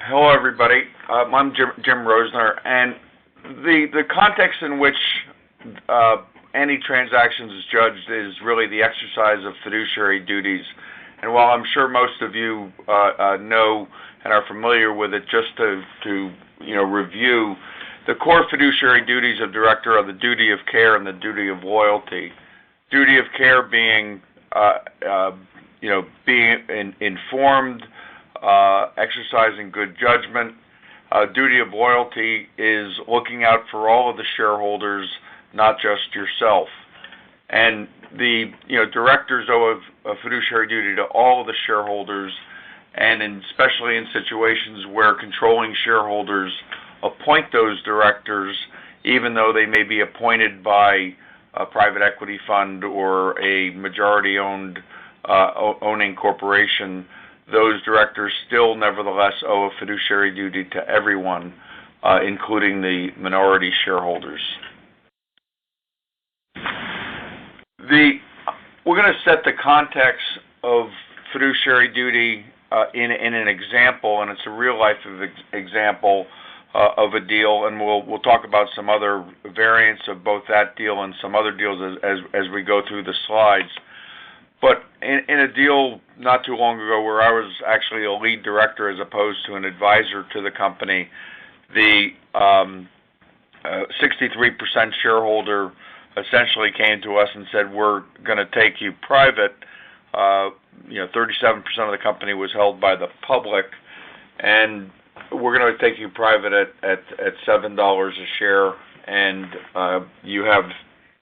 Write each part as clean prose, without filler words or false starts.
Hello, everybody. I'm Jim Rosener, and the context in which any transactions is judged is really the exercise of fiduciary duties. And while I'm sure most of you know and are familiar with it, just to review, the core fiduciary duties of director are the duty of care and the duty of loyalty. Duty of care being being informed, exercising good judgment. Duty of loyalty is looking out for all of the shareholders, not just yourself. And the directors owe a fiduciary duty to all of the shareholders, and especially in situations where controlling shareholders appoint those directors, even though they may be appointed by a private equity fund or a majority-owned owning corporation. Those directors still nevertheless owe a fiduciary duty to everyone, including the minority shareholders. We're going to set the context of fiduciary duty in an example, and it's a real-life example of a deal, and we'll talk about some other variants of both that deal and some other deals as we go through the slides. But in a deal not too long ago where I was actually a lead director as opposed to an advisor to the company, the 63% shareholder essentially came to us and said, "We're going to take you private." 37% of the company was held by the public, and we're going to take you private at $7 a share, and you have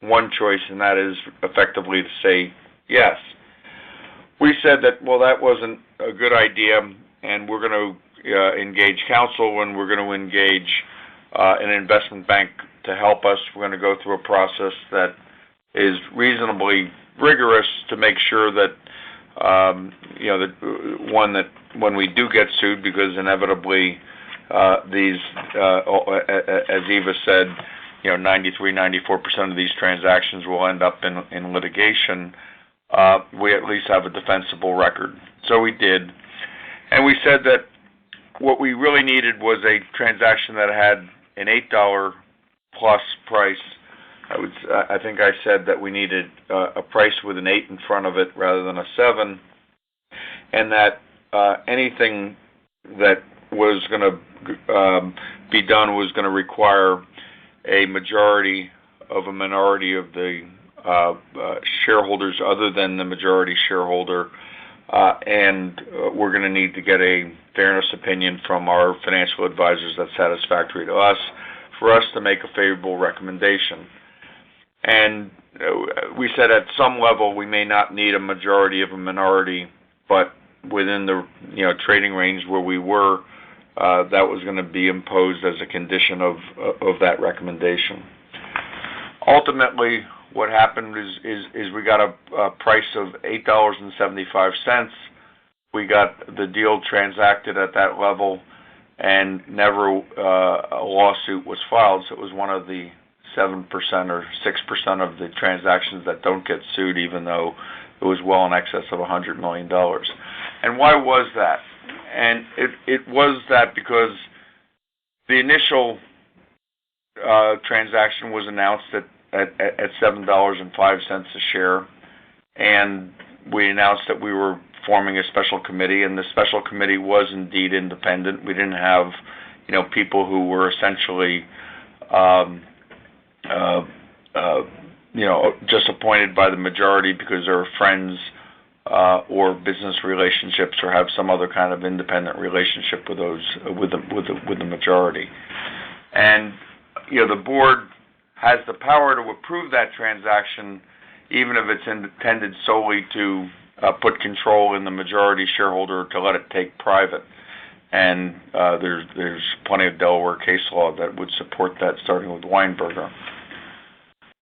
one choice, and that is effectively to say yes. We said that, well, that wasn't a good idea, and we're going to engage counsel, and we're going to engage an investment bank to help us. We're going to go through a process that is reasonably rigorous to make sure that, that when we do get sued, because inevitably these, as Eva said, 93-94% of these transactions will end up in litigation. We at least have a defensible record. So we did. And we said that what we really needed was a transaction that had an $8 plus price. I think I said that we needed a price with an 8 in front of it rather than a 7, and that anything that was going to be done was going to require a majority of a minority of the shareholders other than the majority shareholder, and we're going to need to get a fairness opinion from our financial advisors that's satisfactory to us for us to make a favorable recommendation. And we said at some level we may not need a majority of a minority, but within the trading range where we were, that was going to be imposed as a condition of that recommendation. Ultimately, what happened is we got a price of $8.75. We got the deal transacted at that level, and never a lawsuit was filed. So it was one of the 7% or 6% of the transactions that don't get sued, even though it was well in excess of $100 million. And why was that? And it was that because the initial transaction was announced at $7.05 a share, and we announced that we were forming a special committee, and the special committee was indeed independent. We didn't have, people who were essentially, just appointed by the majority because they're friends or business relationships or have some other kind of independent relationship with the majority. And the board has the power to approve that transaction, even if it's intended solely to put control in the majority shareholder to let it take private. And there's plenty of Delaware case law that would support that, starting with Weinberger.